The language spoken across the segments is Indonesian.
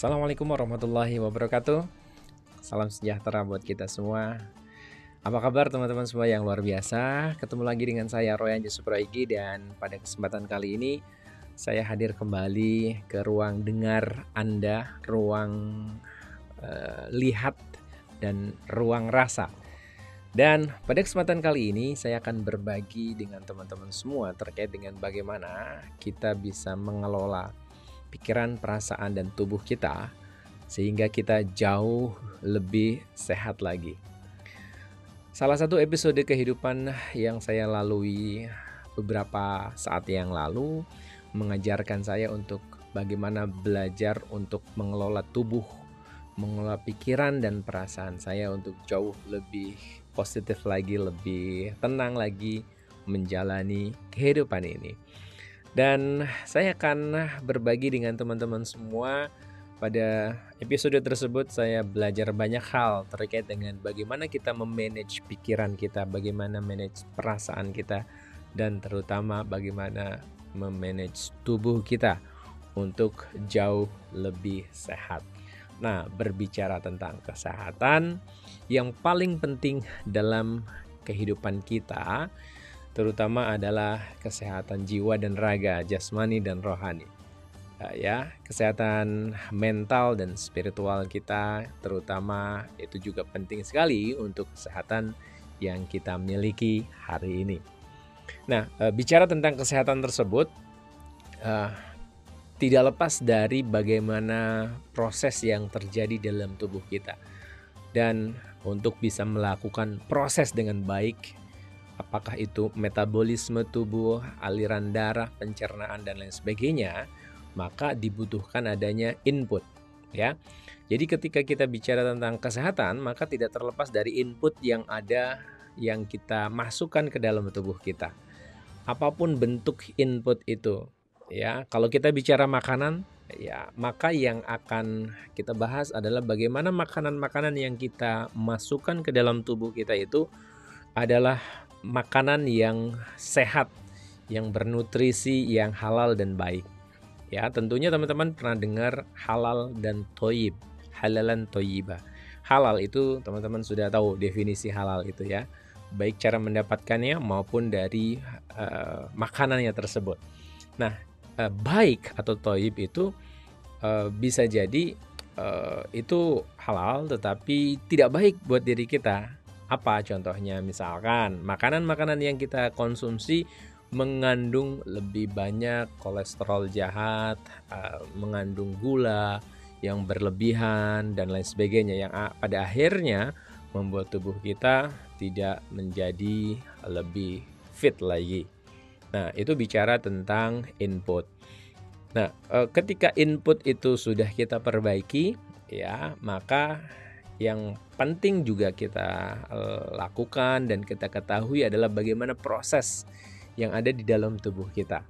Assalamualaikum warahmatullahi wabarakatuh. Salam sejahtera buat kita semua. Apa kabar teman-teman semua yang luar biasa? Ketemu lagi dengan saya Royan Supraigi, dan pada kesempatan kali ini saya hadir kembali ke ruang dengar Anda, ruang lihat dan ruang rasa. Dan pada kesempatan kali ini saya akan berbagi dengan teman-teman semua terkait dengan bagaimana kita bisa mengelola pikiran, perasaan, dan tubuh kita sehingga kita jauh lebih sehat lagi. Salah satu episode kehidupan yang saya lalui beberapa saat yang lalu mengajarkan saya untuk bagaimana belajar untuk mengelola tubuh, mengelola pikiran dan perasaan saya untuk jauh lebih positif lagi, lebih tenang lagi menjalani kehidupan ini. Dan saya akan berbagi dengan teman-teman semua. Pada episode tersebut saya belajar banyak hal terkait dengan bagaimana kita memanage pikiran kita, bagaimana manage perasaan kita, dan terutama bagaimana memanage tubuh kita untuk jauh lebih sehat. Nah, berbicara tentang kesehatan, yang paling penting dalam kehidupan kita terutama adalah kesehatan jiwa dan raga, jasmani dan rohani. Kesehatan mental dan spiritual kita terutama itu juga penting sekali untuk kesehatan yang kita miliki hari ini. Nah, bicara tentang kesehatan tersebut, tidak lepas dari bagaimana proses yang terjadi dalam tubuh kita. Dan untuk bisa melakukan proses dengan baik, apakah itu metabolisme tubuh, aliran darah, pencernaan, dan lain sebagainya, maka dibutuhkan adanya input. Jadi ketika kita bicara tentang kesehatan, maka tidak terlepas dari input yang ada, yang kita masukkan ke dalam tubuh kita. Apapun bentuk input itu. Kalau kita bicara makanan, maka yang akan kita bahas adalah bagaimana makanan-makanan yang kita masukkan ke dalam tubuh kita itu adalah makanan yang sehat, yang bernutrisi, yang halal dan baik. Tentunya teman-teman pernah dengar halal dan thayyib, halalan thayyiba. Halal itu teman-teman sudah tahu definisi halal itu baik cara mendapatkannya maupun dari makanannya tersebut. Nah, baik atau thayyib itu bisa jadi itu halal tetapi tidak baik buat diri kita. Apa contohnya? Misalkan makanan-makanan yang kita konsumsi mengandung lebih banyak kolesterol jahat, mengandung gula yang berlebihan dan lain sebagainya, yang pada akhirnya membuat tubuh kita tidak menjadi lebih fit lagi. Nah, itu bicara tentang input. Nah, ketika input itu sudah kita perbaiki, maka yang penting juga kita lakukan dan kita ketahui adalah bagaimana proses yang ada di dalam tubuh kita.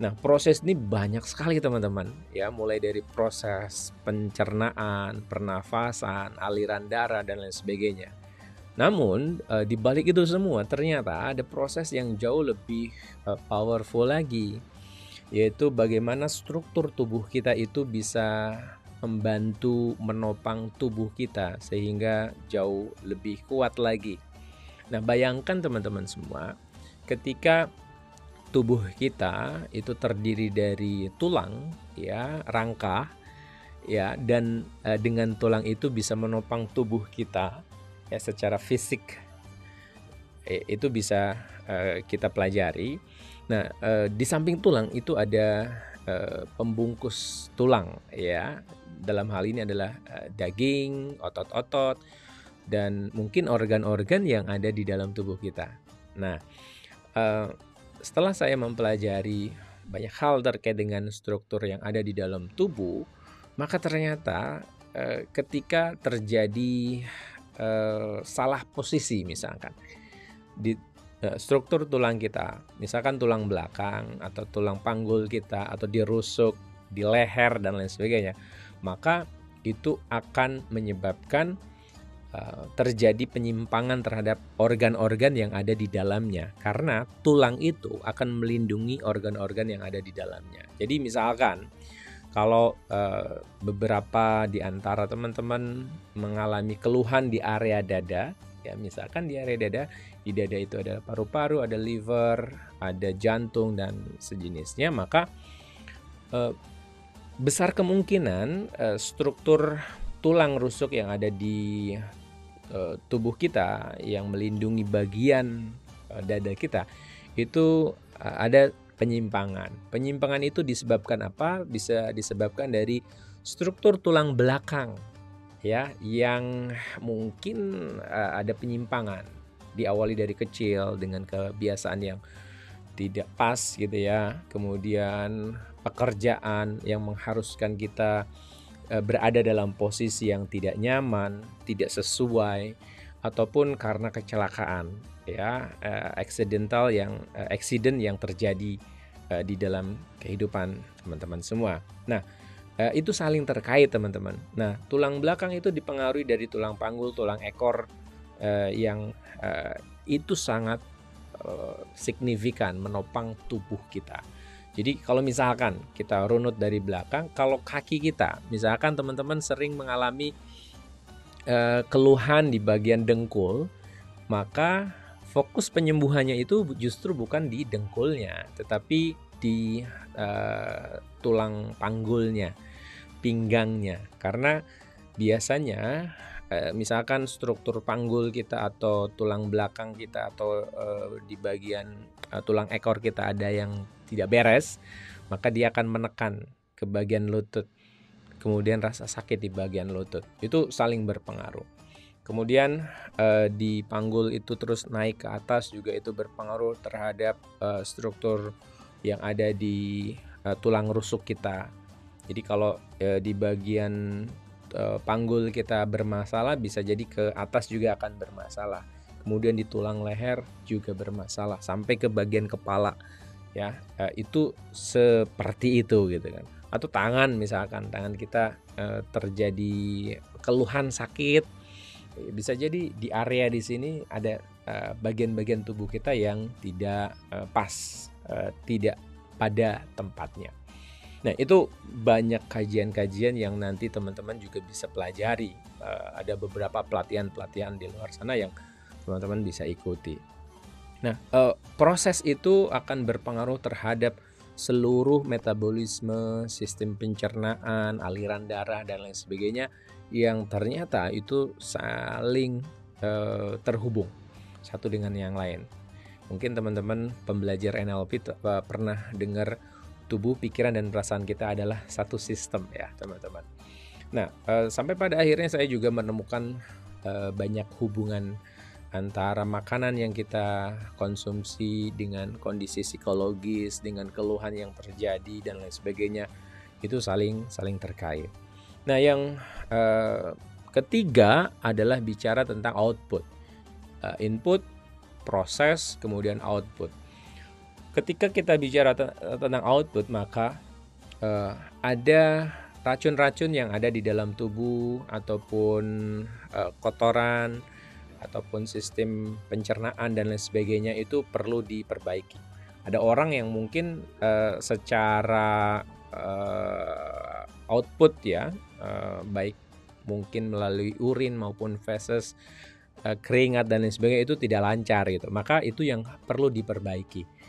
Nah, proses ini banyak sekali teman-teman, mulai dari proses pencernaan, pernafasan, aliran darah dan lain sebagainya. Namun di balik itu semua ternyata ada proses yang jauh lebih powerful lagi, yaitu bagaimana struktur tubuh kita itu bisa membantu menopang tubuh kita sehingga jauh lebih kuat lagi. Nah, bayangkan teman-teman semua, ketika tubuh kita itu terdiri dari tulang, rangka, dan dengan tulang itu bisa menopang tubuh kita secara fisik, itu bisa kita pelajari. Nah, di samping tulang itu ada pembungkus tulang, dalam hal ini adalah daging, otot-otot, dan mungkin organ-organ yang ada di dalam tubuh kita. Nah, setelah saya mempelajari banyak hal terkait dengan struktur yang ada di dalam tubuh, maka ternyata ketika terjadi salah posisi, misalkan di struktur tulang kita, misalkan tulang belakang atau tulang panggul kita, atau di rusuk, di leher dan lain sebagainya, maka itu akan menyebabkan terjadi penyimpangan terhadap organ-organ yang ada di dalamnya, karena tulang itu akan melindungi organ-organ yang ada di dalamnya. Jadi misalkan Kalau beberapa di antara teman-teman mengalami keluhan di area dada, ya misalkan di area dada, di dada itu ada paru-paru, ada liver, ada jantung dan sejenisnya, maka besar kemungkinan struktur tulang rusuk yang ada di tubuh kita yang melindungi bagian dada kita itu ada penyimpangan. Penyimpangan itu disebabkan apa? Bisa disebabkan dari struktur tulang belakang ya yang mungkin ada penyimpangan. Diawali dari kecil dengan kebiasaan yang tidak pas gitu ya. Kemudian pekerjaan yang mengharuskan kita berada dalam posisi yang tidak nyaman, tidak sesuai, ataupun karena kecelakaan ya, accident yang terjadi di dalam kehidupan teman-teman semua. Nah, itu saling terkait teman-teman. Nah, tulang belakang itu dipengaruhi dari tulang panggul, tulang ekor yang itu sangat signifikan menopang tubuh kita. Jadi kalau misalkan kita runut dari belakang, kalau kaki kita, misalkan teman-teman sering mengalami keluhan di bagian dengkul, maka fokus penyembuhannya itu justru bukan di dengkulnya, tetapi di tulang panggulnya, pinggangnya. Karena biasanya misalkan struktur panggul kita atau tulang belakang kita atau di bagian tulang ekor kita ada yang tidak beres, maka dia akan menekan ke bagian lutut. Kemudian rasa sakit di bagian lutut. Itu saling berpengaruh. Kemudian di panggul itu terus naik ke atas juga itu berpengaruh terhadap struktur yang ada di tulang rusuk kita. Jadi kalau di bagian panggul kita bermasalah, bisa jadi ke atas juga akan bermasalah. Kemudian di tulang leher juga bermasalah sampai ke bagian kepala ya, itu seperti itu gitu kan. Atau tangan, misalkan tangan kita terjadi keluhan sakit, bisa jadi di area di sini ada bagian-bagian tubuh kita yang tidak pas, tidak pada tempatnya. Nah, itu banyak kajian-kajian yang nanti teman-teman juga bisa pelajari. Ada beberapa pelatihan-pelatihan di luar sana yang teman-teman bisa ikuti. Nah, proses itu akan berpengaruh terhadap seluruh metabolisme, sistem pencernaan, aliran darah, dan lain sebagainya yang ternyata itu saling terhubung satu dengan yang lain. Mungkin teman-teman pembelajar NLP pernah dengar tubuh, pikiran, dan perasaan kita adalah satu sistem ya teman-teman. Nah, sampai pada akhirnya saya juga menemukan banyak hubungan antara makanan yang kita konsumsi dengan kondisi psikologis, dengan keluhan yang terjadi dan lain sebagainya, itu saling terkait. Nah, yang ketiga adalah bicara tentang output, input, proses, kemudian output. Ketika kita bicara tentang output, maka ada racun-racun yang ada di dalam tubuh ataupun kotoran ataupun sistem pencernaan dan lain sebagainya itu perlu diperbaiki. Ada orang yang mungkin secara output ya, baik mungkin melalui urin maupun feses, keringat dan lain sebagainya itu tidak lancar gitu. Maka itu yang perlu diperbaiki.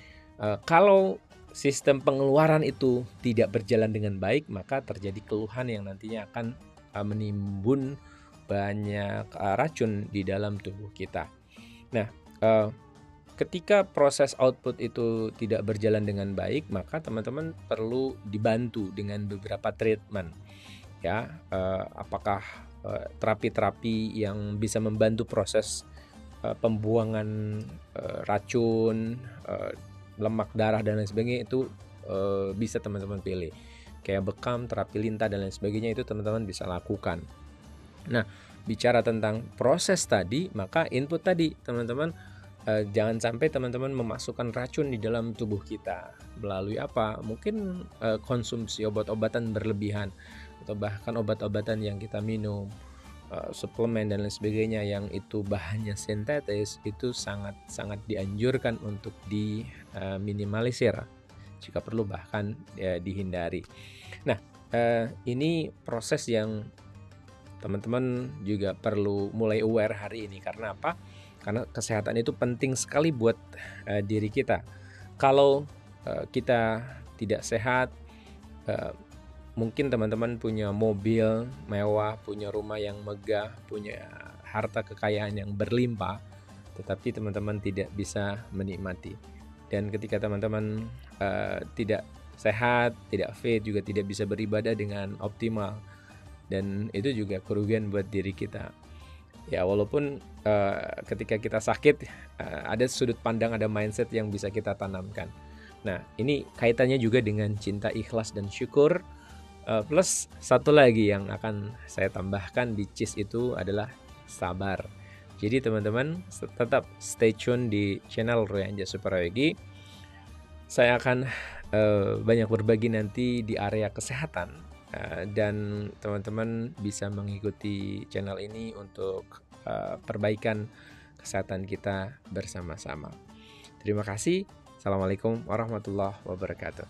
Kalau sistem pengeluaran itu tidak berjalan dengan baik, maka terjadi keluhan yang nantinya akan menimbun banyak racun di dalam tubuh kita. Nah, ketika proses output itu tidak berjalan dengan baik, maka teman-teman perlu dibantu dengan beberapa treatment. Ya, apakah terapi-terapi yang bisa membantu proses pembuangan racun, lemak darah dan lain sebagainya itu bisa teman-teman pilih. Kayak bekam, terapi lintah dan lain sebagainya itu teman-teman bisa lakukan. Nah, bicara tentang proses tadi, maka input tadi teman-teman jangan sampai teman-teman memasukkan racun di dalam tubuh kita melalui apa? Mungkin konsumsi obat-obatan berlebihan atau bahkan obat-obatan yang kita minum, suplemen dan lain sebagainya yang itu bahannya sintetis, itu sangat dianjurkan untuk diminimalisir, jika perlu bahkan dihindari. Nah, ini proses yang teman-teman juga perlu mulai aware hari ini. Karena apa? Karena kesehatan itu penting sekali buat diri kita. Kalau kita tidak sehat, mungkin teman-teman punya mobil mewah, punya rumah yang megah, punya harta kekayaan yang berlimpah, tetapi teman-teman tidak bisa menikmati. Dan ketika teman-teman tidak sehat, tidak fit, juga tidak bisa beribadah dengan optimal, dan itu juga kerugian buat diri kita. Ya, walaupun ketika kita sakit, ada sudut pandang, ada mindset yang bisa kita tanamkan. Nah, ini kaitannya juga dengan cinta, ikhlas, dan syukur. Plus satu lagi yang akan saya tambahkan di cheese itu adalah sabar. Jadi teman-teman tetap stay tune di channel Roy Anja Suprayogi. Saya akan banyak berbagi nanti di area kesehatan, dan teman-teman bisa mengikuti channel ini untuk perbaikan kesehatan kita bersama-sama. Terima kasih. Assalamualaikum warahmatullahi wabarakatuh.